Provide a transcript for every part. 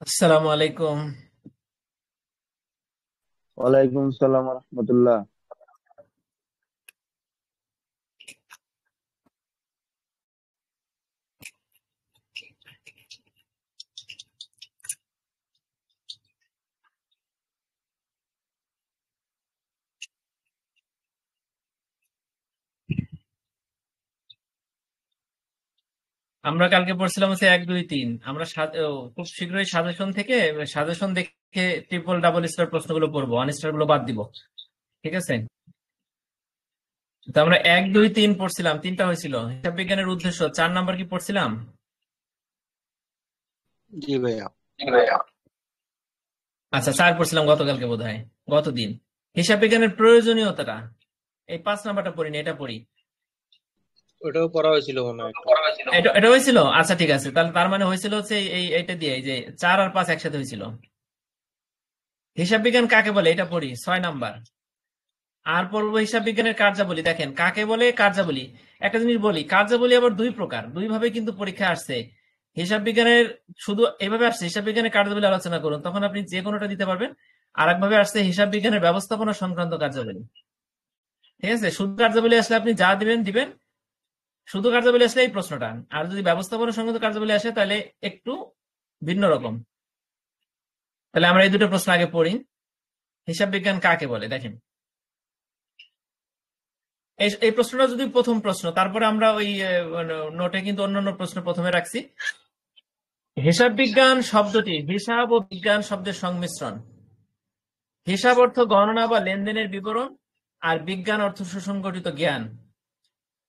আসসালামু আলাইকুম। ওয়ালাইকুম সালাম রহমতুল্লাহ। আমরা কালকে পড়ছিলাম হচ্ছে 1 2 3। আমরা খুব শীঘ্রই সাজেশন থেকে সাজেশন দেখে ট্রিপল ডাবল স্টার প্রশ্নগুলো পড়বো, ওয়ান স্টার গুলো বাদ দিব। ঠিক আছে? তো আমরা 1 2 3 পড়ছিলাম, তিনটা হয়েছিল। হিসাব বিজ্ঞানের উদ্দেশ্য 4 নাম্বার কি পড়ছিলাম? জি ভাইয়া। আচ্ছা, 4 পড়ছিলাম গতকালকে বোধহয়, গতদিন। হিসাব বিজ্ঞানের প্রয়োজনীয়তাটা, এই 5 নাম্বারটা পড়িনি, এটা পড়ি। ওটাও পড়া হয়েছিল মনে হয় একটু। এটা এটা হয়েছিল। আচ্ছা ঠিক আছে, তাহলে তার মানে হয়েছিল হচ্ছে এইটা দিয়ে, এই যে 4 আর 5 একসাথে হয়েছিল। হিসাব বিজ্ঞান কাকে বলে এটা পড়ি, 6 নাম্বার। আর পড়বো হিসাব বিজ্ঞানের কার্যাবলী। দেখেন কাকে বলে কার্যাবলী। একটা জিনিস বলি, কার্যাবলী আবার দুই প্রকার, দুই ভাবে কিন্তু পরীক্ষা আসছে। হিসাব বিজ্ঞানের শুধু এভাবে আসছে হিসাব বিজ্ঞানের কার্যাবলী আলোচনা করুন, তখন আপনি যে কোনোটা দিতে পারবেন। আর একভাবে আসছে হিসাব বিজ্ঞানের ব্যবস্থাপনা সংক্রান্ত কার্যাবলী। ঠিক আছে? শুধু কার্যাবলী আসলে আপনি যা দিবেন দিবেন, শুধু কার্যাবলী আসলে এই প্রশ্নটা। আর যদি ব্যবস্থাপনা সংক্রান্ত কার্যাবলী আসে তাহলে একটু ভিন্ন রকম। তাহলে আমরা এই দুটো প্রশ্ন আগে পড়ি। হিসাব বিজ্ঞান কাকে বলে দেখেন। এই এই প্রশ্নটা যদি প্রথম প্রশ্ন, তারপরে আমরা ওই নোটে কিন্তু অন্যান্য প্রশ্ন প্রথমে রাখছি। হিসাব বিজ্ঞান শব্দটি হিসাব ও বিজ্ঞান শব্দের সংমিশ্রণ। হিসাব অর্থ গণনা বা লেনদেনের বিবরণ, আর বিজ্ঞান অর্থ সুসংগঠিত জ্ঞান।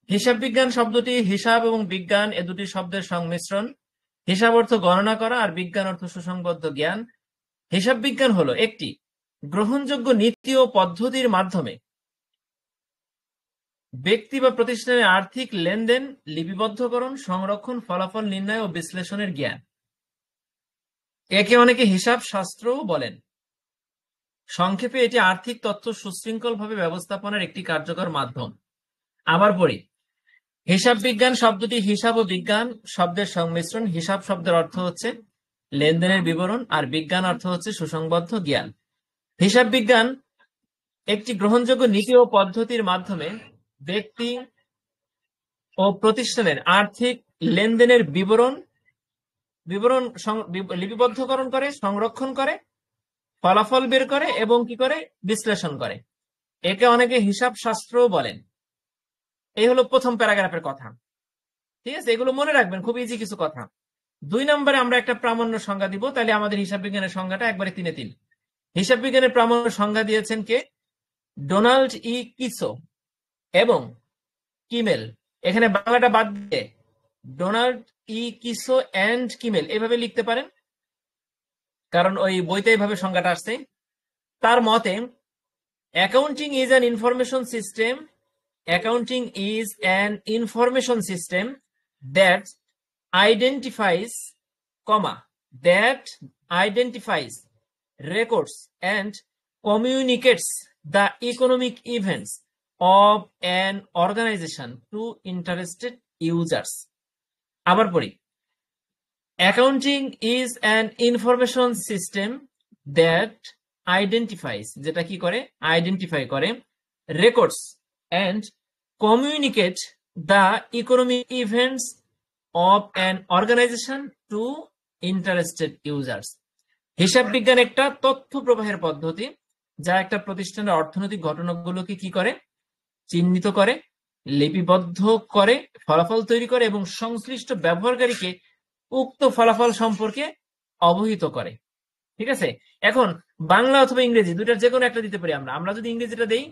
হিসাব বিজ্ঞান শব্দটি হিসাব এবং বিজ্ঞান এ দুটি শব্দের সংমিশ্রণ। হিসাব অর্থ গণনা করা আর বিজ্ঞান অর্থ সুসংবদ্ধ জ্ঞান। হিসাব বিজ্ঞান হলো একটি গ্রহণযোগ্য নীতি ও পদ্ধতির মাধ্যমে ব্যক্তি বা প্রতিষ্ঠানের আর্থিক লেনদেন লিপিবদ্ধকরণ, সংরক্ষণ, ফলাফল নির্ণয় ও বিশ্লেষণের জ্ঞান। একে অনেকে হিসাব শাস্ত্রও বলেন। সংক্ষেপে এটি আর্থিক তথ্য সুশৃঙ্খলভাবে ব্যবস্থাপনার একটি কার্যকর মাধ্যম। আবার পড়ি। হিসাব বিজ্ঞান শব্দটি হিসাব ও বিজ্ঞান শব্দের সংমিশ্রণ। হিসাব শব্দের অর্থ হচ্ছে লেনদেনের বিবরণ, আর বিজ্ঞান অর্থ হচ্ছে সুসংবদ্ধ জ্ঞান। হিসাব বিজ্ঞান একটি গ্রহণযোগ্য নীতি ও পদ্ধতির মাধ্যমে ব্যক্তি ও প্রতিষ্ঠানের আর্থিক লেনদেনের বিবরণ বিবরণ লিপিবদ্ধকরণ করে, সংরক্ষণ করে, ফলাফল বের করে এবং কি করে বিশ্লেষণ করে। একে অনেকে হিসাব শাস্ত্রও বলেন। এই হলো প্রথম প্যারাগ্রাফের কথা। ঠিক আছে? এগুলো মনে রাখবেন, খুব ইজি কিছু কথা। 2 নম্বরে আমরা একটা প্রামাণ্য সংজ্ঞা দিব, তাহলে আমাদের হিসাব বিজ্ঞানের সংজ্ঞাটা একবারে 3-এ 3। হিসাব বিজ্ঞানের প্রামাণ্য সংজ্ঞা দিয়েছেন কে? ডোনাল্ড ই কিসো এবং কিমেল। এখানে বাংলাটা বাদ দিয়ে ডোনাল্ড ই কিসো অ্যান্ড কিমেল এভাবে লিখতে পারেন, কারণ ওই বইতে এইভাবে সংজ্ঞাটা আসছে। তার মতে, accounting is an information system accounting is an information system that identifies, comma, that identifies, records, and communicates the economic events of an organization to interested users. আবার পড়ি। Accounting is an information system that identifies, যেটা কি করে identify করে, records and communicate the economic events of an organisation to interested users. হিসাব বিজ্ঞান একটা তথ্য প্রবাহের পদ্ধতি, যা একটা প্রতিষ্ঠানের অর্থনৈতিক ঘটনাগুলোকে কি করে, চিহ্নিত করে, লিপিবদ্ধ করে, ফলাফল তৈরি করে এবং সংশ্লিষ্ট ব্যবহারকারীকে উক্ত ফলাফল সম্পর্কে অবহিত করে। ঠিক আছে? এখন বাংলা অথবা ইংরেজি দুইটার যে কোনো একটা দিতে পারি আমরা। আমরা যদি ইংরেজিটা দেই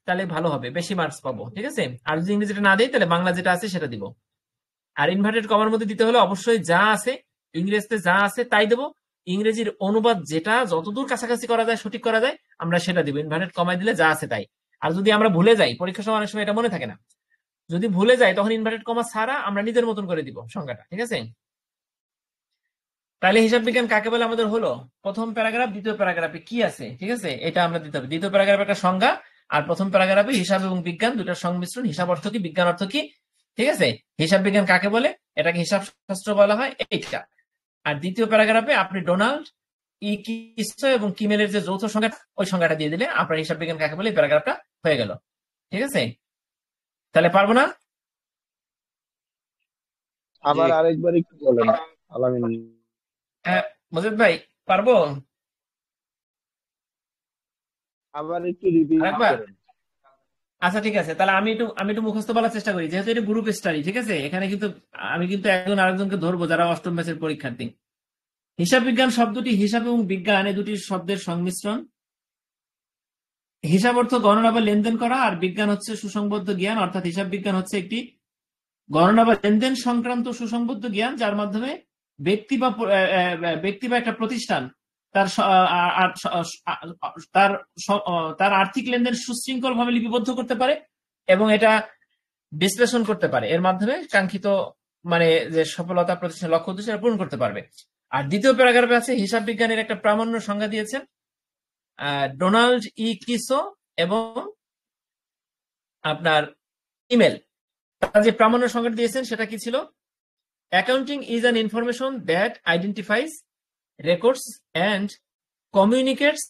তাহলে ভালো হবে, বেশি মার্কস পাবো। ঠিক আছে? আর যদি ইংরেজিটা না দেই তাহলে বাংলা যেটা আছে সেটা দিব। আর ইনভার্টেড কমার মধ্যে দিতে হলে অবশ্যই যা আছে ইংরেজিতে যা আছে তাই দেবো। ইংরেজির অনুবাদ যেটা যতদূর কাছাকাছি করা যায়, সঠিক করা যায়, আমরা সেটা দিব। ইনভার্টেড কমায় দিলে যা আছে তাই। আর যদি আমরা ভুলে যাই, পরীক্ষার সময় অনেক সময় এটা মনে থাকে না, যদি ভুলে যাই তখন ইনভার্টেড কমা ছাড়া আমরা নিজের মতন করে দিব সংজ্ঞাটা। ঠিক আছে? তাহলে হিসাব বিজ্ঞান কাকে বলে আমাদের হলো, প্রথম প্যারাগ্রাফ, দ্বিতীয় প্যারাগ্রাফে কি আছে, ঠিক আছে, এটা আমরা দিতে হবে। দ্বিতীয় প্যারাগ্রাফে একটা সংজ্ঞা, আর প্রথম প্যারাগ্রাফে হিসাব এবং বিজ্ঞান দুটার সংমিশ্রণ। হিসাব অর্থ কি, বিজ্ঞান অর্থ কি। ঠিক আছে? হিসাব বিজ্ঞান কাকে বলে, এটাকে হিসাব শাস্ত্র বলা হয়, এইটা। আর দ্বিতীয় প্যারাগ্রাফে আপনি ডোনাল্ড কিসো এবং কিমেলের যে যৌথ সংখ্যা ওই সংখ্যাটা দিয়ে দিলে আপনার হিসাব বিজ্ঞান কাকে বলে প্যারাগ্রাফটা হয়ে গেল। ঠিক আছে, তাহলে পারবো না? আবার আরেকবার একটু বলেন আলামিন। মজিদ ভাই পারবো? আবার একটু রিপিট আরেকবার? করেন। আচ্ছা ঠিক আছে, তাহলে আমি একটু মুখস্থ বলার চেষ্টা করি, যেহেতু এটা গ্রুপ স্টাডি। ঠিক আছে, এখানে কিন্তু আমি কিন্তু একজন আরেকজনকে ধরবো যারা অষ্টম ব্যাচের পরীক্ষার্থী। হিসাব বিজ্ঞান শব্দটি হিসাব এবং বিজ্ঞান এই দুটি শব্দের সংমিশ্রণ। হিসাব অর্থ গণনা বা লেনদেন করা, আর বিজ্ঞান হচ্ছে সুসংবদ্ধ জ্ঞান, অর্থাৎ হিসাব বিজ্ঞান হচ্ছে একটি গণনা বা লেনদেন সংক্রান্ত সুসংবদ্ধ জ্ঞান যার মাধ্যমে ব্যক্তি বা একটা প্রতিষ্ঠান তার তার তার আর্থিক লেনদেন সুশৃঙ্খল ভাবে লিপিবদ্ধ করতে পারে এবং এটা বিশ্লেষণ করতে পারে, এর মাধ্যমে কাঙ্ক্ষিত মানে যে সফলতা প্রতিষ্ঠানের লক্ষ্য উদ্দেশ্য সেটা পূরণ করতে পারবে। আর দ্বিতীয় প্যারাগ্রাফে আছে হিসাব বিজ্ঞানের একটা প্রামাণ্য সংজ্ঞা দিয়েছেন ডোনাল্ড কিসো এবং আপনার ইমেল। তারা যে প্রামাণ্য সংজ্ঞা দিয়েছেন সেটা কি ছিল? Accounting is an information that identifies, records and communicates.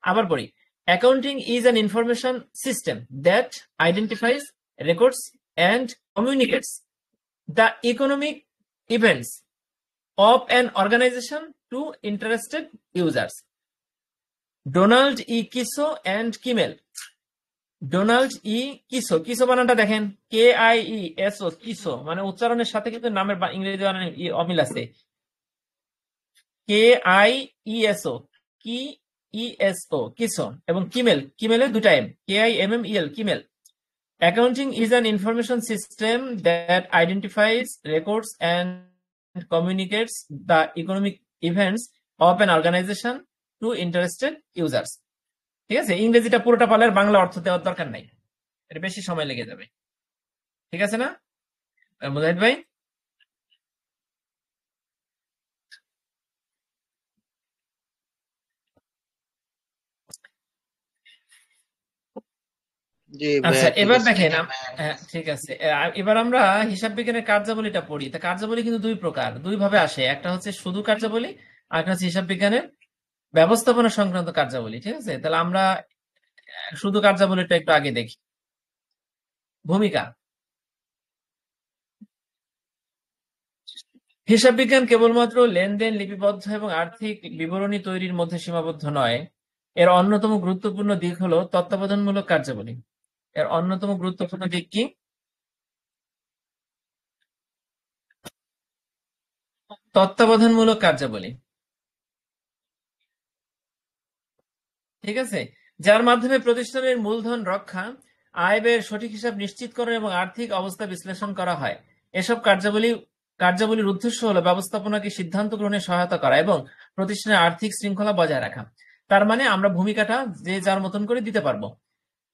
আবার পড়ি, accounting is an information system that identifies, records and communicates the economic events of an organization to interested users. Donald Kieso and Kimmel. Donald Kieso, Kieso বানানটা দেখেন, KIESO, কিসো মানে উচ্চারণের সাথে কিন্তু নামের ইংরেজি বানানের অমিল আছে। KIESO, কিসো। এবং কিমেল, কিমেলের দুটা M, KIMMEL, Kimmel. Accounting is an information system that identifies, records and communicates the economic events of an organization to interested users. ঠিক আছে, ইংরেজিটা পুরোটা পারলে আর বাংলা অর্থ দেওয়ার দরকার নাই, এটা বেশি সময় লেগে যাবে। ঠিক আছে না মুজাহিদ ভাই? আচ্ছা এবার দেখেন, ঠিক আছে, এবার আমরা হিসাব বিজ্ঞানের কার্যাবলীটা পড়ি। তা কার্যাবলী কিন্তু দুই প্রকার, দুই ভাবে আসে, একটা হচ্ছে শুধু কার্যাবলী আর একটা হচ্ছে হিসাব বিজ্ঞানের ব্যবস্থাপনা সংক্রান্ত কার্যাবলী। ঠিক আছে, তাহলে আমরা শুধু কার্যাবলীটা একটু আগে দেখি। ভূমিকা। হিসাব বিজ্ঞান কেবলমাত্র লেনদেন লিপিবদ্ধ এবং আর্থিক বিবরণী তৈরির মধ্যে সীমাবদ্ধ নয়, এর অন্যতম গুরুত্বপূর্ণ দিক হলো তত্ত্বাবধানমূলক কার্যাবলী। এর অন্যতম গুরুত্বপূর্ণ দিক কি? তত্ত্বাবধানমূলক কার্যাবলী। ঠিক আছে, যার মাধ্যমে প্রতিষ্ঠানের মূলধন রক্ষা, আয় ব্যয়ের সঠিক হিসাব নিশ্চিতকরণ এবং আর্থিক অবস্থা বিশ্লেষণ করা হয়। এসব কার্যাবলীর উদ্দেশ্য হলো ব্যবস্থাপনাকে সিদ্ধান্ত গ্রহণে সহায়তা করা এবং প্রতিষ্ঠানের আর্থিক শৃঙ্খলা বজায় রাখা। তার মানে আমরা ভূমিকাটা যে যার মতন করে দিতে পারবো।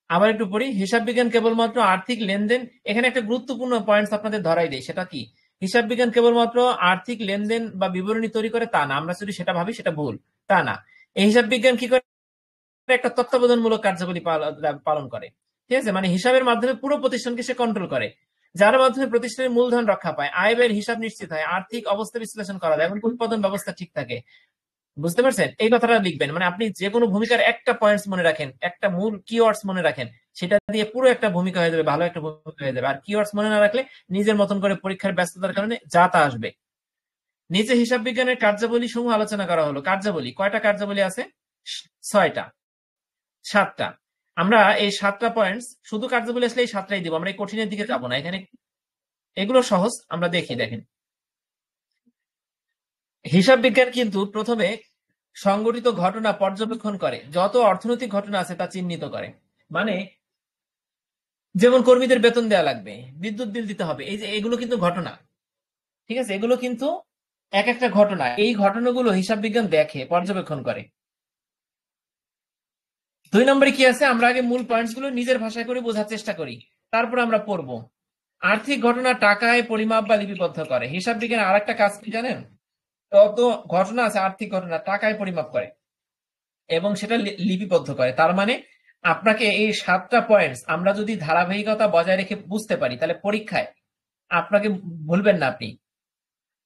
আবার একটু পড়ি, হিসাব বিজ্ঞান কেবলমাত্র আর্থিক লেনদেন, এখানে একটা গুরুত্বপূর্ণ পয়েন্ট আপনাদের ধরাই দেয়, সেটা কি? হিসাব বিজ্ঞান কেবলমাত্র আর্থিক লেনদেন বা বিবরণী তৈরি করে তা না, আমরা যদি সেটা ভাবি সেটা ভুল, তা না। এই হিসাব বিজ্ঞান কি করে? একটা তত্ত্বাবধানমূলক কার্যাবলী পালন করে। ঠিক আছে, মানে হিসাবের মাধ্যমে পুরো প্রতিষ্ঠানকে সে কন্ট্রোল করে, যার মাধ্যমে প্রতিষ্ঠানের মূলধন রক্ষা পায়, আয় ব্যয়ের হিসাব নিশ্চিত হয়, আর্থিক অবস্থা বিশ্লেষণ করা যায় এবং উৎপাদন ব্যবস্থা ঠিক থাকে। বুঝতে পারছেন? এই কথাটা লিখবেন, মানে আপনি যে কোনো ভূমিকার একটা পয়েন্টস মনে রাখেন, একটা মূল কিওয়ার্ডস মনে রাখেন, সেটা দিয়ে পুরো একটা ভূমিকা হয়ে যাবে, ভালো একটা ভূমিকা হয়ে যাবে। আর কিওয়ার্ডস মনে না রাখলে নিজের মতন করে পরীক্ষার ব্যস্ততার কারণে যা তা আসবে। নিচে হিসাব বিজ্ঞানের কার্যাবলী সমূহ আলোচনা করা হলো। কার্যাবলী, কয়টা কার্যাবলী আছে? 6টা, 7টা। আমরা এই 7টা পয়েন্টস, শুধু কার্যাবলী আসলে এই 7টাই দিব, আমরা এই কঠিনের দিকে যাবো না। এখানে এগুলো সহজ, আমরা দেখি। দেখেন, হিসাব বিজ্ঞান কিন্তু প্রথমে সংগঠিত ঘটনা পর্যবেক্ষণ করে, যত অর্থনৈতিক ঘটনা আছে তা চিহ্নিত করে। মানে যেমন কর্মীদের বেতন দেওয়া লাগবে, বিদ্যুৎ বিল দিতে হবে, এই যে এগুলো কিন্তু ঘটনা। ঠিক আছে, এগুলো কিন্তু এক একটা ঘটনা, এই ঘটনাগুলো হিসাব বিজ্ঞান দেখে, পর্যবেক্ষণ করে। 2 নম্বরে কি আছে? আমরা আগে মূল পয়েন্টস গুলো নিজের ভাষায় করে বোঝার চেষ্টা করি, তারপর আমরা পড়বো। আর্থিক ঘটনা টাকায় পরিমাপ বা লিপিবদ্ধ করে। হিসাব বিজ্ঞান আর একটা কাজ কি জানেন? তত ঘটনা আছে, আর্থিক ঘটনা টাকায় পরিমাপ করে এবং সেটা লিপিবদ্ধ করে। তার মানে আপনাকে এই 7টা পয়েন্টস আমরা যদি ধারাবাহিকতা বজায় রেখে বুঝতে পারি, তাহলে পরীক্ষায় আপনাকে ভুলবেন না আপনি।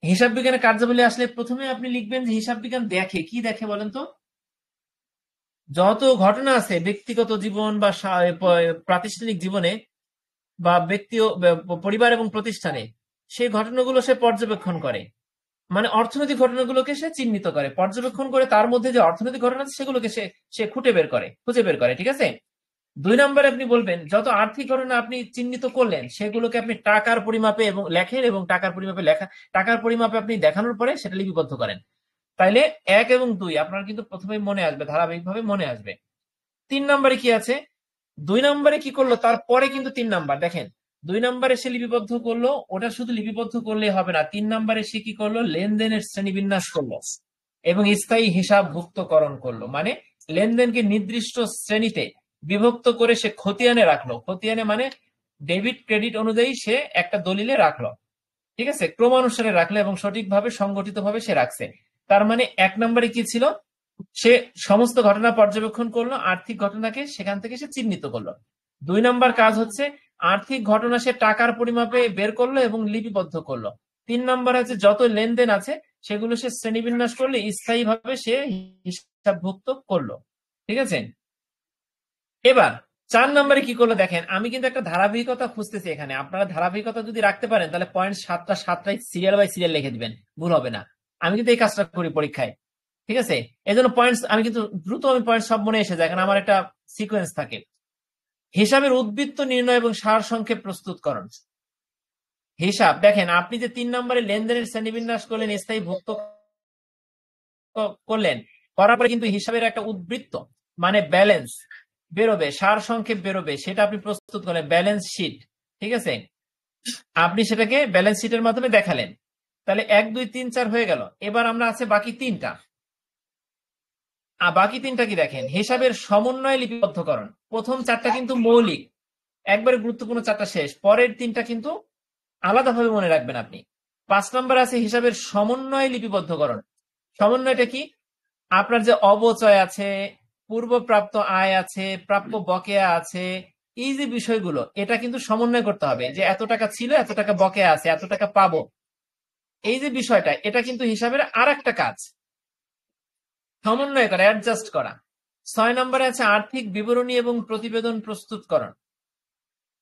হিসাব বিজ্ঞানের কার্যাবলী আসলে প্রথমে আপনি লিখবেন যে হিসাব বিজ্ঞান দেখে কি দেখে বলেন তো? যত ঘটনা আছে ব্যক্তিগত জীবন বা প্রাতিষ্ঠানিক জীবনে বা ব্যক্তি পরিবার এবং প্রতিষ্ঠানে, সেই ঘটনাগুলো সে পর্যবেক্ষণ করে। মানে অর্থনৈতিক ঘটনাগুলোকে সে চিহ্নিত করে, পর্যবেক্ষণ করে, তার মধ্যে যে অর্থনৈতিক ঘটনা আছে সেগুলোকে সে সে খুঁজে বের করে। ঠিক আছে। 2 নম্বরে আপনি বলবেন যত আর্থিক ঘটনা আপনি চিহ্নিত করলেন সেগুলোকে আপনি টাকার পরিমাপে এবং লেখেন, এবং টাকার পরিমাপে আপনি দেখানোর পরে সেটা লিপিবদ্ধ করেন। তাইলে 1 এবং 2 আপনার কিন্তু প্রথমেই মনে আসবে, ধারাবাহিকভাবে মনে আসবে। 3 নম্বরে কি আছে? 2 নম্বরে কি করলো তারপরে কিন্তু 3 নাম্বার দেখেন, 2 নম্বরে সে লিপিবদ্ধ করলো, ওটা শুধু লিপিবদ্ধ করলেই হবে না, 3 নম্বরে সে কি করলো, লেনদেনের শ্রেণীবিন্যাস করলো এবং স্থায়ী হিসাবভুক্তকরণ করলো। মানে লেনদেনকে নির্দিষ্ট শ্রেণীতে বিভক্ত করে সে খতিয়ানে রাখলো। খতিয়ানে মানে ডেবিট ক্রেডিট অনুযায়ী সে একটা দলিলে রাখলো। ঠিক আছে, ক্রমানুসারে রাখলো এবং সঠিকভাবে সংগঠিত ভাবে সে রাখছে। তার মানে 1 নম্বরে কি ছিল, সে সমস্ত ঘটনা পর্যবেক্ষণ করলো, আর্থিক ঘটনাকে সেখান থেকে সে চিহ্নিত করলো। 2 নম্বর কাজ হচ্ছে আর্থিক ঘটনা সে টাকার পরিমাপে বের করলো এবং লিপিবদ্ধ করলো। 3 নম্বর হচ্ছে যত লেনদেন আছে সেগুলো সে শ্রেণীবিন্যাস করলে স্থায়ীভাবে সে হিসাবভুক্ত করলো। ঠিক আছে। এবার 4 নম্বরে কি করলো দেখেন, আমি কিন্তু একটা ধারাবাহিকতা খুঁজতেছি এখানে। আপনারা ধারাবাহিকতা যদি রাখতে পারেন তাহলে পয়েন্ট সাতটাই সিরিয়াল বাই সিরিয়াল লিখে দিবেন, ভুল হবে না। আমি কিন্তু এই কাজটা করি পরীক্ষায়। ঠিক আছে। এই জন্য পয়েন্টস আমি কিন্তু দ্রুত পয়েন্ট সব মনে এসে যায়, কারণ আমার একটা সিকোয়েন্স থাকে। হিসাবের উদ্বৃত্ত নির্ণয় এবং সার সংক্ষেপ প্রস্তুতকরণ। হিসাব দেখেন, আপনি যে 3 নম্বরে লেনদেনের শ্রেণীবিন্যাস করলেন, স্থায়ী ভুক্ত করলেন, করার পরে কিন্তু হিসাবের একটা উদ্বৃত্ত মানে ব্যালেন্স বেরোবে, সার সংক্ষেপ বেরোবে, সেটা আপনি প্রস্তুত করলেন, ব্যালেন্স শিট। ঠিক আছে, আপনি সেটাকে ব্যালেন্স শিটের মাধ্যমে দেখালেন। তাহলে 1 2 3 4 হয়ে গেল। এবার আমরা আছে বাকি 3টা। বাকি 3টা কি দেখেন, হিসাবের সমন্বয় লিপিবদ্ধকরণ। প্রথম 4টা কিন্তু মৌলিক, একবারে গুরুত্বপূর্ণ 4টা শেষ, পরের 3টা কিন্তু আলাদাভাবে মনে রাখবেন আপনি। 5 নম্বর আছে হিসাবের সমন্বয় লিপিবদ্ধকরণ। সমন্বয়টা কি? আপনার যে অবচয় আছে, পূর্বপ্রাপ্ত আয় আছে, প্রাপ্য বকেয়া আছে, এই যে বিষয়গুলো, এটা কিন্তু সমন্বয় করতে হবে, যে এত টাকা ছিল, এত টাকা বকেয়া আছে, এত টাকা পাবো, এই যে বিষয়টা, এটা কিন্তু হিসাবের আর একটা কাজ, সমন্বয় করা, অ্যাডজাস্ট করা। 6 নম্বরে আছে আর্থিক বিবরণী এবং প্রতিবেদন প্রস্তুতকরণ।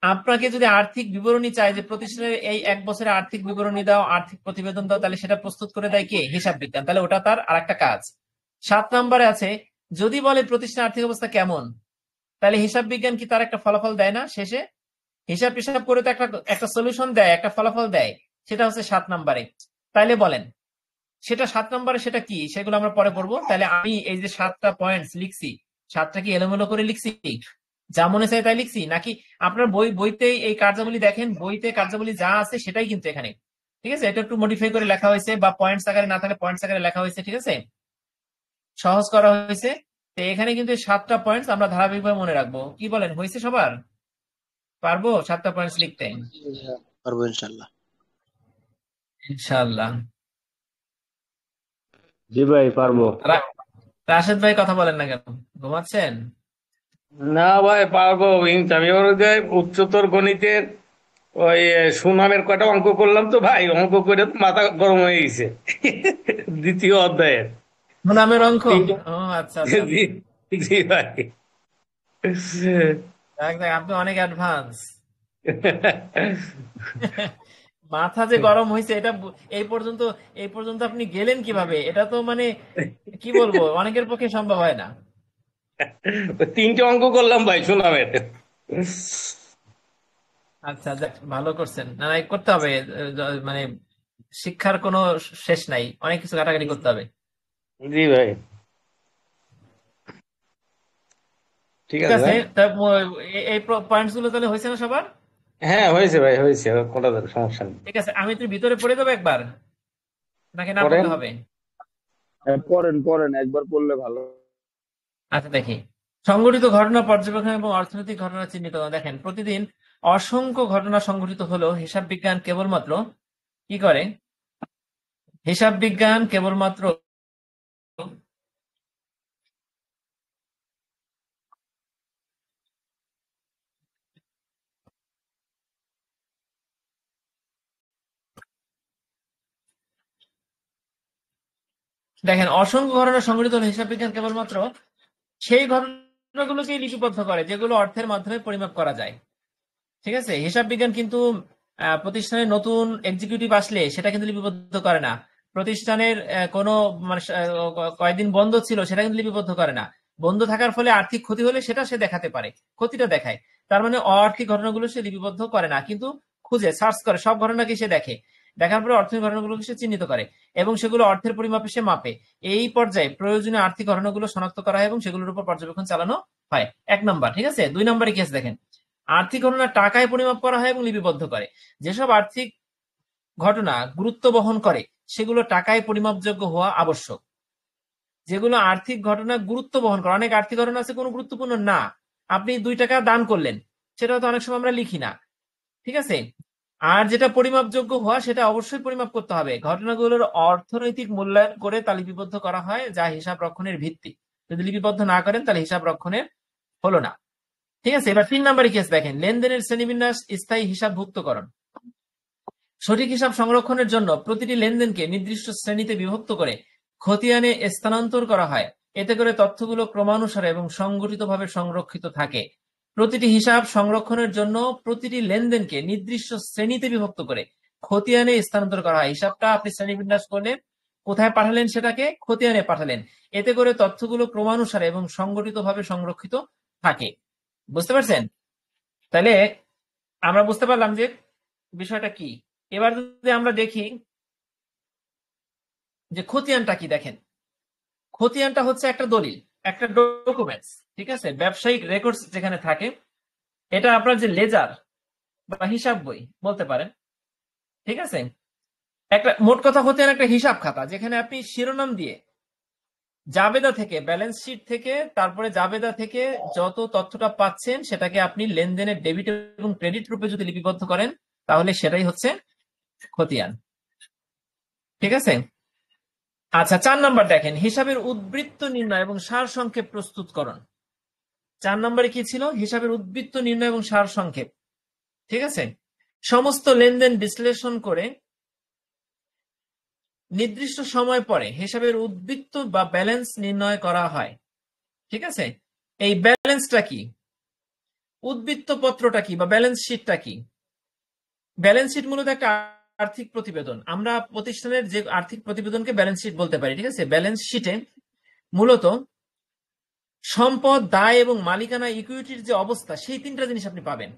আপনাকে যদি আর্থিক বিবরণী চাই, যে প্রতিষ্ঠানের এই 1 বছরে আর্থিক বিবরণী দাও, আর্থিক প্রতিবেদন দাও, তাহলে সেটা প্রস্তুত করে দেয় কে? হিসাব বিজ্ঞান। তাহলে ওটা তার আর একটা কাজ। 7 নম্বরে আছে যদি বলে প্রতিষ্ঠানের আর্থিক অবস্থা কেমন, তাহলে হিসাব বিজ্ঞান কি তার একটা ফলাফল দেয় না? শেষে হিসাব টিসাব করে তো একটা সলিউশন দেয়, একটা ফলাফল দেয়, সেটা হচ্ছে 7 নম্বরে। তাইলে বলেন সেটা 7 নম্বরে সেটা কি, সেগুলো আমরা পরে পড়বো। তাহলে আমি এই যে 7টা পয়েন্টস লিখছি, 7টা কি এলোমেলো করে লিখছি, যা মনে চাই তাই লিখছি, নাকি আপনার বইতে এই কার্যাবলী দেখেন, বইতে কার্যাবলী যা আছে সেটাই কিন্তু এখানে। ঠিক আছে, এটা একটু মডিফাই করে লেখা হয়েছে, বা পয়েন্টস আকারে না থাকলে পয়েন্টস আকারে লেখা হয়েছে। ঠিক আছে, সহজ করা হয়েছে। তো এখানে কিন্তু 7টা পয়েন্টস আমরা ধারাবাহিকভাবে মনে রাখবো। কি বলেন, হয়েছে সবার? পারবো 7টা পয়েন্টস লিখতে? পারবো ইনশাল্লাহ। ইনশাআল্লাহ। জি ভাই পারবো। রাশেদ ভাই কথা বলেন না কেন, ঘুমাচ্ছেন? না ভাই পারবো আমি ওর যে উচ্চতর গণিতের ওই সুনামের কয়টা অঙ্ক করলাম তো ভাই, অঙ্ক করে তো মাথা গরম হয়ে গেছে। দ্বিতীয় অধ্যায়ের নামের অঙ্ক? তিনটা। ও আচ্ছা আচ্ছা। জি জি ভাই। যাক যাক, আপনি অনেক অ্যাডভান্স। মাথা যে গরম হয়েছে এটা এই পর্যন্ত আপনি গেলেন কিভাবে? এটা তো মানে কি বলবো, অনেকের পক্ষে সম্ভব হয় না। তিনটে অঙ্ক করলাম ভাই সুনামের। আচ্ছা যাক, ভালো করছেন। না না, করতে হবে। মানে শিক্ষার কোনো শেষ নাই, অনেক কিছু ঘাটাঘাটি করতে হবে। জি ভাই, ঠিক ঠিক আছে আছে, ভাই। তা এই পয়েন্টস গুলো তাহলে হয়েছে না সবার? হ্যাঁ হয়েছে ভাই, হয়েছে, কোনটা সমস্যা নেই। ঠিক আছে, আমি একটু ভিতরে পড়ে দেবো একবার, নাকি না পড়েন। পড়তে হবে? হ্যাঁ, পড়েন পড়েন, একবার পড়লে ভালো। আচ্ছা দেখি, সংঘটিত ঘটনা পর্যবেক্ষণ এবং অর্থনৈতিক ঘটনা চিহ্নিত করা। দেখেন, প্রতিদিন অসংখ্য ঘটনা সংঘটিত হলেও হিসাব বিজ্ঞান কেবলমাত্র কি করে? হিসাব বিজ্ঞান কেবলমাত্র দেখেন, অসংখ্য ঘটনা সংঘটিত হলে হিসাব বিজ্ঞান কেবলমাত্র সেই ঘটনাগুলোকে লিপিবদ্ধ করে যেগুলো অর্থের মাধ্যমে পরিমাপ করা যায়। ঠিক আছে, হিসাব বিজ্ঞান কিন্তু প্রতিষ্ঠানের নতুন এক্সিকিউটিভ আসলে সেটা কিন্তু লিপিবদ্ধ করে না। প্রতিষ্ঠানের কোনো মানে কয়েকদিন বন্ধ ছিল সেটা কিন্তু লিপিবদ্ধ করে না। বন্ধ থাকার ফলে আর্থিক ক্ষতি হলে সেটা সে দেখাতে পারে, ক্ষতিটা দেখায়। তার মানে অআর্থিক ঘটনাগুলো সে লিপিবদ্ধ করে না, কিন্তু খুঁজে সার্চ করে সব ঘটনাকে সে দেখে, দেখার পরে অর্থনৈতিক ঘটনাগুলোকে সে চিহ্নিত করে এবং সেগুলো অর্থের পরিমাপে সে মাপে। এই পর্যায়ে প্রয়োজনীয় আর্থিক ঘটনাগুলো শনাক্ত করা হয় এবং সেগুলোর উপর পর্যবেক্ষণ চালানো হয়। 1 নাম্বার। ঠিক আছে, 2 নম্বরে কি আছে দেখেন, আর্থিক ঘটনা টাকায় পরিমাপ করা হয় এবং লিপিবদ্ধ করে। যেসব আর্থিক ঘটনা গুরুত্ব বহন করে সেগুলো টাকায় পরিমাপযোগ্য হওয়া আবশ্যক। যেগুলো আর্থিক ঘটনা গুরুত্ব বহন করে, অনেক আর্থিক ঘটনা আছে কোনো গুরুত্বপূর্ণ না, আপনি 2 টাকা দান করলেন, সেটা তো অনেক সময় আমরা লিখি না। ঠিক আছে, আর যেটা পরিমাপযোগ্য হওয়া সেটা অবশ্যই পরিমাপ করতে হবে। ঘটনাগুলোর অর্থনৈতিক মূল্যায়ন করে তা লিপিবদ্ধ করা হয়, যা হিসাব রক্ষণের ভিত্তি। যদি লিপিবদ্ধ না করেন তাহলে হিসাব রক্ষণের হলো না। ঠিক আছে, এবার 3 নম্বরে কেস দেখেন, লেনদেনের শ্রেণীবিন্যাস, স্থায়ী হিসাবভুক্তকরণ। সঠিক হিসাব সংরক্ষণের জন্য প্রতিটি লেনদেনকে নির্দিষ্ট শ্রেণীতে বিভক্ত করে খতিয়ানে স্থানান্তর করা হয়। এতে করে তথ্যগুলো ক্রমানুসারে এবং সংগঠিতভাবে সংরক্ষিত থাকে। প্রতিটি হিসাব সংরক্ষণের জন্য প্রতিটি লেনদেনকে নির্দিষ্ট শ্রেণীতে বিভক্ত করে খতিয়ানে স্থানান্তর করা হয়। হিসাবটা আপনি শ্রেণীবিন্যাস করলেন, কোথায় পাঠালেন, সেটাকে খতিয়ানে পাঠালেন। এতে করে তথ্যগুলো ক্রমানুসারে এবং সংগঠিতভাবে সংরক্ষিত থাকে। বুঝতে পারছেন? তাহলে আমরা বুঝতে পারলাম যে বিষয়টা কি। এবার যদি আমরা দেখি যে খতিয়ানটা কি, দেখেন খতিয়ানটা হচ্ছে একটা দলিল, একটা ডকুমেন্টস। ঠিক আছে, ব্যবসায়িক রেকর্ডস যেখানে থাকে, এটা আপনার যে লেজার বা হিসাব বই বলতে পারেন। ঠিক আছে, একটা মোট কথা খতিয়ান একটা হিসাব খাতা, যেখানে আপনি শিরোনাম দিয়ে জাবেদা থেকে, ব্যালেন্স শিট থেকে, তারপরে জাবেদা থেকে যত তথ্যটা পাচ্ছেন সেটাকে আপনি লেনদেনের ডেবিট এবং ক্রেডিট রূপে যদি লিপিবদ্ধ করেন তাহলে সেটাই হচ্ছে খতিয়ান। ঠিক আছে, আচ্ছা 4 নাম্বার দেখেন, হিসাবের উদ্বৃত্ত নির্ণয় এবং সার সংক্ষেপ প্রস্তুতকরণ। 4 নম্বরে কি ছিল, হিসাবের উদ্বৃত্ত নির্ণয় এবং সার সংক্ষেপ। ঠিক আছে, সমস্ত লেনদেন বিশ্লেষণ করে নির্দিষ্ট সময় পরে হিসাবের উদ্বৃত্ত বা ব্যালেন্স নির্ণয় করা হয়। ঠিক আছে, এই ব্যালেন্সটা কি, উদ্বৃত্ত পত্রটা কি বা ব্যালেন্স শিটটা কি? ব্যালেন্স শিট মূলত একটা আর্থিক প্রতিবেদন। আমরা প্রতিষ্ঠানের যে আর্থিক প্রতিবেদনকে ব্যালেন্স শিট বলতে পারি। ঠিক আছে, ব্যালেন্স শিটে মূলত সম্পদ, দায় এবং মালিকানা, ইকুইটির যে অবস্থা, সেই 3টা জিনিস আপনি পাবেন।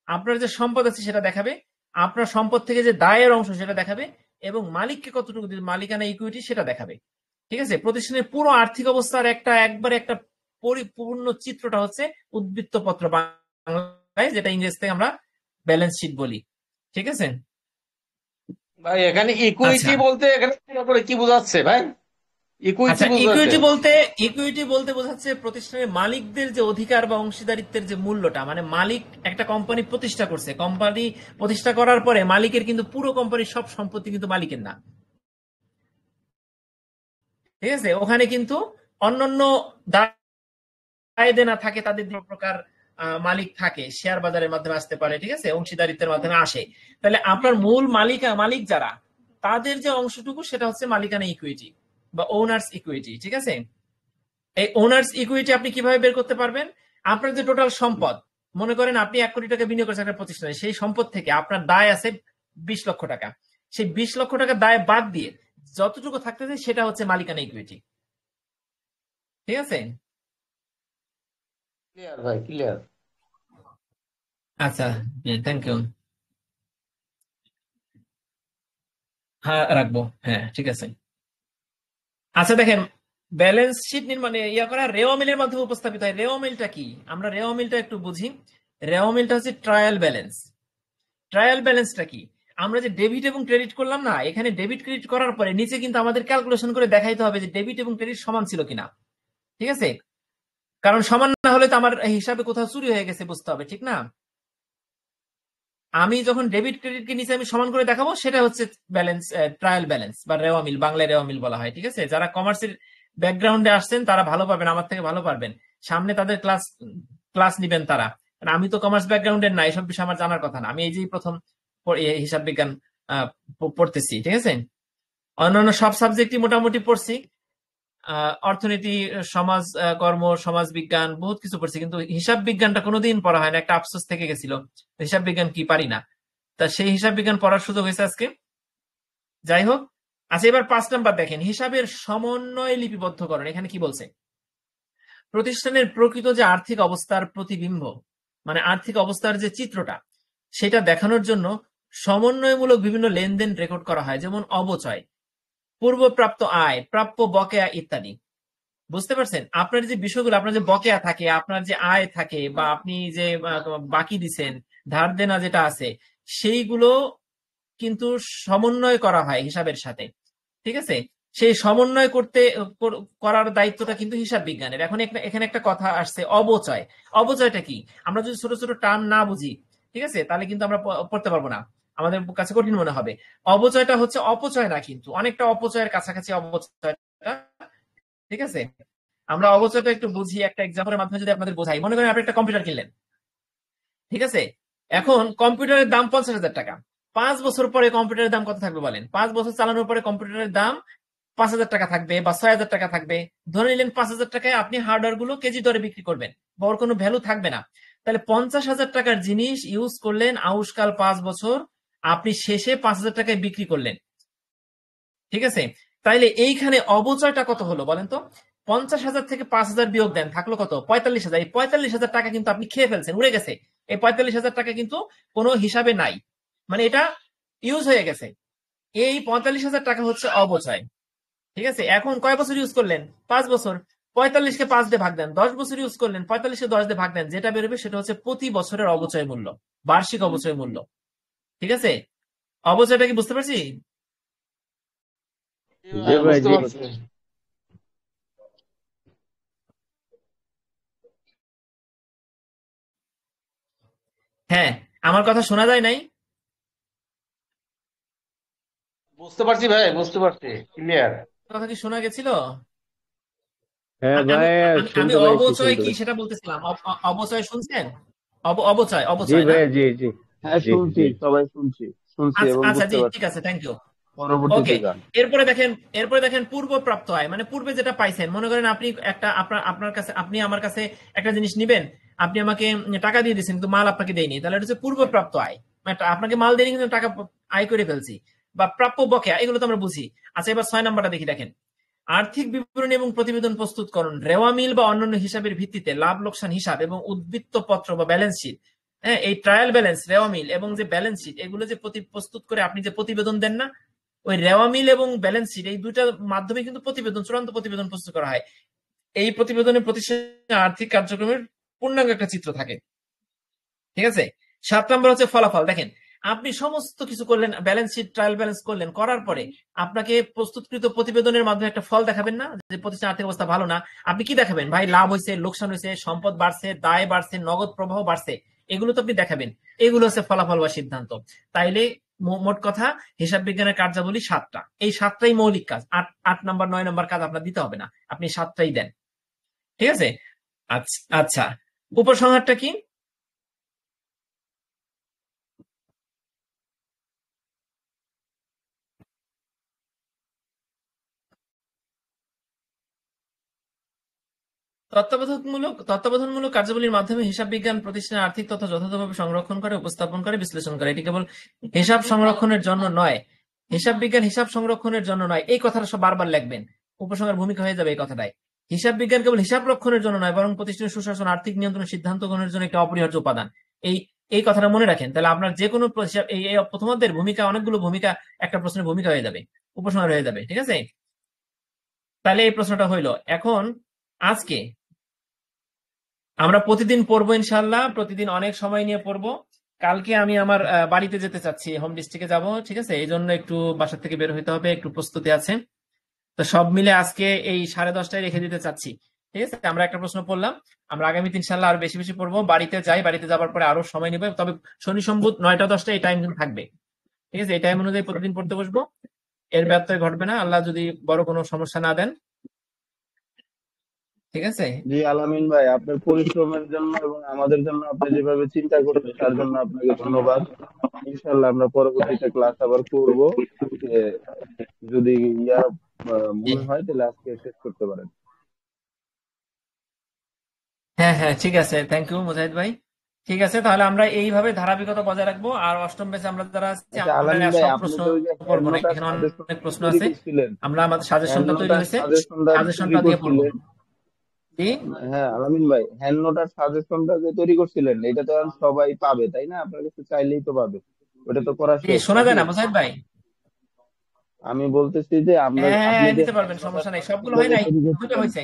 আপনার যে সম্পদ আছে সেটা দেখাবে, আপনার সম্পদ থেকে যে দায়ের অংশ সেটা দেখাবে, এবং মালিককে কতটুকু মালিকানা, ইকুইটি সেটা দেখাবে। ঠিক আছে, প্রতিষ্ঠানের পুরো আর্থিক অবস্থার একটা পরিপূর্ণ চিত্রটা হচ্ছে উদ্বৃত্ত পত্র, বাংলায় যেটা ইংরেজি থেকে আমরা ব্যালেন্স শিট বলি। ঠিক আছে, ভাই এখানে আচ্ছা ইকুইটি বলতে এখানে কি বোঝাচ্ছে ভাই? ইকুইটি আচ্ছা বোঝাচ্ছে ইকুইটি বলতে বোঝাচ্ছে প্রতিষ্ঠানের মালিকদের যে অধিকার বা অংশীদারিত্বের যে মূল্যটা। মানে মালিক একটা কোম্পানি প্রতিষ্ঠা করছে, কোম্পানি প্রতিষ্ঠা করার পরে মালিকের কিন্তু পুরো কোম্পানির সব সম্পত্তি কিন্তু মালিকের না। ঠিক আছে, ওখানে কিন্তু অন্যান্য দায় দেনা থাকে, তাদের বিভিন্ন প্রকার মালিক থাকে, শেয়ার বাজারের মাধ্যমে আসতে পারে। ঠিক আছে, অংশীদারিত্বের মাধ্যমে আসে। তাহলে আপনার মূল মালিক যারা, তাদের যে অংশটুকু সেটা হচ্ছে মালিকানা ইকুইটি বা ওনার্স ইকুইটি। ঠিক আছে, এই ওনার্স ইকুইটি আপনি কিভাবে বের করতে পারবেন? আপনার যে টোটাল সম্পদ, মনে করেন আপনি 1 কোটি টাকা বিনিয়োগ করেছেন একটা প্রতিষ্ঠানে, সেই সম্পদ থেকে আপনার দায় আছে 20 লক্ষ টাকা। সেই 20 লক্ষ টাকা দায় বাদ দিয়ে যতটুকু থাকতেছে সেটা হচ্ছে মালিকানা ইকুইটি। ঠিক আছে, ক্লিয়ার ভাই, ক্লিয়ার। আচ্ছা, থ্যাংক ইউ। হ্যাঁ রাখবো, হ্যাঁ ঠিক আছে। আচ্ছা দেখেন, ব্যালেন্স শিট নির্মাণে করা রেওয়া মিলের মাধ্যমে উপস্থাপিত হয়। রেওয়া মিলটা কি, আমরা রেওয়া মিলটা একটু বুঝি। রেওয়া মিলটা হচ্ছে ট্রায়াল ব্যালেন্স। ট্রায়াল ব্যালেন্সটা কি, আমরা যে ডেবিট এবং ক্রেডিট করলাম না, এখানে ডেবিট ক্রেডিট করার পরে নিচে কিন্তু আমাদের ক্যালকুলেশন করে দেখাইতে হবে যে ডেবিট এবং ক্রেডিট সমান ছিল কিনা। ঠিক আছে, কারণ সমান না হলে তো আমার হিসাবে কোথাও চুরি হয়ে গেছে বুঝতে হবে, ঠিক না? আমি যখন ডেবিট ক্রেডিটকে নিচে আমি সমান করে দেখাবো, সেটা হচ্ছে ব্যালেন্স, ট্রায়াল ব্যালেন্স বা রেওয়া মিল, বাংলায় রেওয়া মিল বলা হয়। ঠিক আছে, যারা কমার্সের ব্যাকগ্রাউন্ডে আসছেন তারা ভালো পারবেন, আমার থেকে ভালো পারবেন, সামনে তাদের ক্লাস নিবেন তারা। আমি তো কমার্স ব্যাকগ্রাউন্ডের না, এইসব বিষয় আমার জানার কথা না। আমি এই যে প্রথম হিসাব বিজ্ঞান পড়তেছি। ঠিক আছে, অন্যান্য সব সাবজেক্টই মোটামুটি পড়ছি। অর্থনীতি, সমাজ কর্ম, সমাজ বিজ্ঞান বহুত কিছু পড়ছি, কিন্তু হিসাব বিজ্ঞানটা কোনোদিন পড়া হয় না, একটা আফসোস থেকে গেছিল। হিসাব বিজ্ঞান কি পারি না, তা সেই হিসাব বিজ্ঞান পড়ার সুযোগ হয়েছে আজকে। যাই হোক, আচ্ছা এবার 5 নাম্বার দেখেন, হিসাবের সমন্বয় লিপিবদ্ধকরণ। এখানে কি বলছে? প্রতিষ্ঠানের প্রকৃত যে আর্থিক অবস্থার প্রতিবিম্ব, মানে আর্থিক অবস্থার যে চিত্রটা, সেটা দেখানোর জন্য সমন্বয়মূলক বিভিন্ন লেনদেন রেকর্ড করা হয়, যেমন অবচয়, পূর্বপ্রাপ্ত আয়, প্রাপ্য বকেয়া ইত্যাদি। বুঝতে পারছেন? আপনার যে বিষয়গুলো, আপনার যে বকেয়া থাকে, আপনার যে আয় থাকে, বা আপনি যে বাকি দিছেন, ধার দেনা যেটা আছে, সেইগুলো কিন্তু সমন্বয় করা হয় হিসাবের সাথে। ঠিক আছে? সেই সমন্বয় করার দায়িত্বটা কিন্তু হিসাব বিজ্ঞানের। এখন এখানে একটা কথা আসছে, অবচয়। অবচয়টা কি? আমরা যদি ছোট ছোট টার্ম না বুঝি, ঠিক আছে, তাহলে কিন্তু আমরা পড়তে পারবো না, আমাদের কাছে কঠিন মনে হবে। অবচয়টা হচ্ছে অপচয় না, কিন্তু অনেকটা অপচয়ের কাছাকাছি অবচয়টা। ঠিক আছে? আমরা অবচয়টা একটু বুঝি একটা এক্সাম্পলের মাধ্যমে যদি আপনাদের বোঝাই। মনে করেন আপনি একটা কম্পিউটার কিনলেন, ঠিক আছে? এখন কম্পিউটারের দাম 50,000 টাকা। 5 বছর পরে কম্পিউটারের দাম কত থাকবে বলেন? 5 বছর চালানোর পরে কম্পিউটারের দাম 5,000 টাকা থাকবে বা 6,000 টাকা থাকবে। ধরে নিলেন 5,000 টাকায় আপনি হার্ডওয়্যার গুলো কেজি দরে বিক্রি করবেন, বা ওর কোনো ভ্যালু থাকবে না। তাহলে 50,000 টাকার জিনিস ইউজ করলেন আউশকাল 5 বছর, আপনি শেষে 5,000 টাকায় বিক্রি করলেন। ঠিক আছে? তাইলে এইখানে অবচয়টা কত হলো বলেন তো? 50,000 থেকে 5,000 বিয়োগ দেন, থাকলো কত? 45,000। এই 45,000 টাকা কিন্তু আপনি খেয়ে ফেলছেন, উড়ে গেছে। এই 45,000 টাকা কিন্তু কোনো হিসাবে নাই, মানে এটা ইউজ হয়ে গেছে। এই 45,000 টাকা হচ্ছে অবচয়। ঠিক আছে? এখন কয় বছর ইউজ করলেন? 5 বছর। 45কে 5 দিয়ে ভাগ দেন। 10 বছর ইউজ করলেন, 45কে 10 দিয়ে ভাগ দেন, যেটা বেরোবে সেটা হচ্ছে প্রতি বছরের অবচয় মূল্য, বার্ষিক অবচয় মূল্য। ঠিক আছে? অবচয়টা কি বুঝতে পারছি? জি জি ভাই, ভাই, বুঝতে জি। পারছি। হ্যাঁ, আমার কথা শোনা যায় নাই? বুঝতে পারছি ভাই, বুঝতে পারছি, ক্লিয়ার। কথা কি শোনা গেছিল? হ্যাঁ আমি ভাই, আমি আমি শুনতে পাইছি, অবচয় শুনতে কি পাইছি। সেটা বলতেছিলাম। অবচয় শুনছেন? অবচয়, জি অবচয় না? ভাই, জি জি। হ্যাঁ, জি শুনছি, জি। সবাই শুনছি। শুনছি আচ্ছা এবং আচ্ছা, বুঝতে জি ঠিক পারছি। আছে, থ্যাংক ইউ। ওকে, পরবর্তীতে যান। এরপরে দেখেন পূর্বপ্রাপ্ত আয়, মানে পূর্বে যেটা পাইছেন। মনে করেন আপনি একটা আপনার কাছে, আপনি আমার কাছে একটা জিনিস নিবেন, আপনি আমাকে টাকা দিয়ে দিয়েছেন, কিন্তু মাল আপনাকে দেয়নি, তাহলে এটা হচ্ছে পূর্বপ্রাপ্ত আয়। মানে আপনাকে মাল দেয়নি কিন্তু টাকা আয় করে ফেলছি। বা প্রাপ্য বকেয়া, এগুলো তো আমরা বুঝি। আচ্ছা এবার 6 নাম্বারটা দেখি, দেখেন, আর্থিক বিবরণী এবং প্রতিবেদন প্রস্তুতকরণ, রেওয়া মিল বা অন্যান্য হিসাবের ভিত্তিতে লাভ লোকসান হিসাব এবং উদ্বৃত্ত পত্র বা ব্যালেন্স শিট। হ্যাঁ, এই ট্রায়াল ব্যালেন্স, রেওয়া মিল এবং যে ব্যালেন্স শিট, এগুলো যে প্রস্তুত করে আপনি যে প্রতিবেদন দেন না, ওই রেওয়া মিল এবং ব্যালেন্স শিট, এই দুইটার মাধ্যমে কিন্তু প্রতিবেদন, চূড়ান্ত প্রতিবেদন প্রস্তুত করা হয়। এই প্রতিবেদনে প্রতিষ্ঠানের আর্থিক কার্যক্রমের পূর্ণাঙ্গ একটা চিত্র থাকে। ঠিক আছে? 7 নম্বর হচ্ছে ফলাফল। দেখেন, আপনি সমস্ত কিছু করলেন, ব্যালেন্স শিট, ট্রায়াল ব্যালেন্স করলেন, করার পরে আপনাকে প্রস্তুতকৃত প্রতিবেদনের মাধ্যমে একটা ফল দেখাবেন না, যে প্রতিষ্ঠানের আর্থিক অবস্থা ভালো না। আপনি কি দেখাবেন? ভাই লাভ হয়েছে, লোকসান হয়েছে, সম্পদ বাড়ছে, দায় বাড়ছে, নগদ প্রবাহ বাড়ছে, এগুলো তো আপনি দেখাবেন। এগুলো হচ্ছে ফলাফল বা সিদ্ধান্ত। তাইলে মোট কথা, হিসাব বিজ্ঞানের কার্যাবলী 7টা। এই 7টাই মৌলিক কাজ। 8 নাম্বার 9 নাম্বার কাজ আপনার দিতে হবে না, আপনি 7টাই দেন। ঠিক আছে? আচ্ছা আচ্ছা, উপসংহারটা কি? তত্ত্বাবধানমূলক কার্যাবলীর মাধ্যমে হিসাব বিজ্ঞান প্রতিষ্ঠানের আর্থিক তথ্য যথাযথভাবে সংরক্ষণ করে, উপস্থাপন করে, বিশ্লেষণ করে। এটি কেবল হিসাব সংরক্ষণের জন্য নয়, হিসাব বিজ্ঞান হিসাব সংরক্ষণের জন্য নয়, এই কথাটা সব বারবার লিখবেন, উপসংহার ভূমিকা হয়ে যাবে এই কথাটাই। হিসাব বিজ্ঞান কেবল হিসাব রক্ষণের জন্য নয়, বরং প্রতিষ্ঠানের সুশাসন, আর্থিক নিয়ন্ত্রণ, সিদ্ধান্ত গ্রহণের জন্য একটি অপরিহার্য উপাদান। এই এই কথাটা মনে রাখেন, তাহলে আপনার যে কোনো এই প্রথমার্ধের ভূমিকা, অনেকগুলো ভূমিকা একটা প্রশ্নের ভূমিকা হয়ে যাবে, উপসংহার হয়ে যাবে। ঠিক আছে? তাহলে এই প্রশ্নটা হইলো। এখন আজকে আমরা প্রতিদিন পড়বো ইনশাল্লাহ, প্রতিদিন অনেক সময় নিয়ে পড়বো। কালকে আমি আমার বাড়িতে যেতে চাচ্ছি, হোম ডিস্ট্রিক্টে যাব। ঠিক আছে? এই জন্য একটু বাসা থেকে বের হইতে হবে, একটু প্রস্তুতি আছে। তো সব মিলে আজকে এই 10:30টায় রেখে দিতে চাচ্ছি। ঠিক আছে? আমরা একটা প্রশ্ন পড়লাম, আমরা আগামীতে ইনশাল্লাহ আরো বেশি বেশি পড়বো। বাড়িতে যাই, বাড়িতে যাবার পরে আরো সময় নিবে, তবে শনি সোম বুধ 9টা 10টা এই টাইম থাকবে। ঠিক আছে? এই টাইম অনুযায়ী প্রতিদিন পড়তে বসবো, এর ব্যত্যয় ঘটবে না, আল্লাহ যদি বড় কোনো সমস্যা না দেন। ঠিক আছে? জি আলামিন ভাই, আপনার পরিশ্রমের জন্য এবং আমাদের জন্য আপনি যেভাবে চিন্তা করছেন তার জন্য আপনাকে ধন্যবাদ। ইনশাল্লাহ আমরা পরবর্তীতে ক্লাস আবার করব। আজকে যদি ইয়া জি। মনে হয় তাহলে আজকে শেষ করতে পারেন। হ্যাঁ হ্যাঁ, ঠিক আছে, থ্যাংক ইউ মুজাহিদ ভাই। ঠিক আছে, তাহলে আমরা এইভাবে ধারাবাহিকতা বজায় রাখবো। আর অষ্টম ব্যাচে আমরা যারা আছি, আচ্ছা আমরা আলামিন ভাই, সব আপনি প্রশ্ন যে ওই যে হ্যান্ড করবো না, নোট আর এখানে সাজেশন অনেক প্রশ্ন তৈরি আছে। করছিলেন, আমরা আমাদের হ্যান্ড সাজেশনটা নোট তৈরি আর হয়েছে, সাজেশনটা তৈরি সাজেশনটা দিয়ে পড়বো। করছিলেন, জি হ্যাঁ আলামিন ভাই, হ্যান্ড নোট আর সাজেশনটা যে তৈরি করছিলেন এটা তো এখন সবাই পাবে তাই না? আপনার কাছে চাইলেই তো পাবে, ওটা তো করা জি, শেষ শোনা যায় নাকি? না মুজাহিদ ভাই? আমি বলতেছি যে আমরা, হ্যাঁ হ্যাঁ আপনি হ্যাঁ, যে নিতে হ্যান্ড পারবেন, নোট আর সমস্যা নেই, সবগুলো সাজেশনটা হয় যে নাই, তৈরি দুটো করছিলেন, হয়েছে।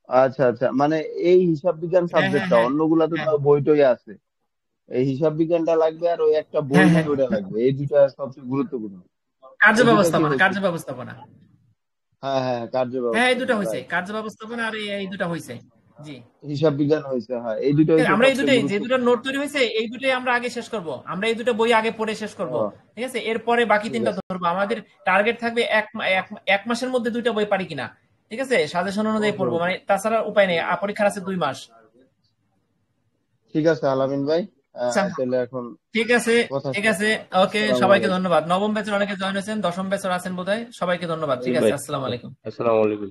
আচ্ছা আচ্ছা, মানে এই হিসাব বিজ্ঞান হ্যাঁ হ্যাঁ সাবজেক্টটা, হ্যাঁ অন্যগুলা তো হ্যাঁ তাও বই টই আছে, এই হিসাব বিজ্ঞানটা লাগবে আর ওই একটা বই হ্যাঁ নাই হ্যাঁ, ওটা লাগবে, এই দুইটা সবচেয়ে গুরুত্বপূর্ণ। কার্য এই দুইটা কি ব্যবস্থাপনা, হয়েছে? কার্য ব্যবস্থাপনা। হ্যাঁ হ্যাঁ, কার্য হ্যাঁ, এই দুটো ব্যবস্থাপনা, হয়েছে, রাইট। কার্য ব্যবস্থাপনা, আর এই দুটো হয়েছে। জি, হিসাব বিজ্ঞান হয়েছে, হ্যাঁ এই দুটো হয়েছে আমরা এই সবচেয়ে দুটোই, যে দুটো গুরুত্বপূর্ণ। নোট তৈরি হয়েছে, এই দুটোই আমরা আগে শেষ করব। আমরা এই দুটো বই আগে পড়ে শেষ করব, ও ঠিক আছে? এরপরে বাকি ঠিক তিনটা আছে, ধরবো। আমাদের টার্গেট থাকবে এক মাসের মধ্যে দুইটা বই পারি কিনা, ঠিক আছে? সাজেশন অনুযায়ী ওকে পড়বো, ওকে, মানে তাছাড়া উপায় নেই, পরীক্ষার আছে 2 মাস। ঠিক আছে আলামিন ভাই, আচ্ছা, তাহলে এখন ঠিক আছে, কথা ঠিক শেষ। আছে। ওকে, আসসালামু সবাইকে আলাইকুম। ধন্যবাদ। নবম ব্যাচের অনেকে জয়েন হয়েছেন, দশম ব্যাচের আছেন বোধহয়, সবাইকে ধন্যবাদ। জি ঠিক আছে, ভাই, আসসালামু আলাইকুম। আসসালামু আলাইকুম।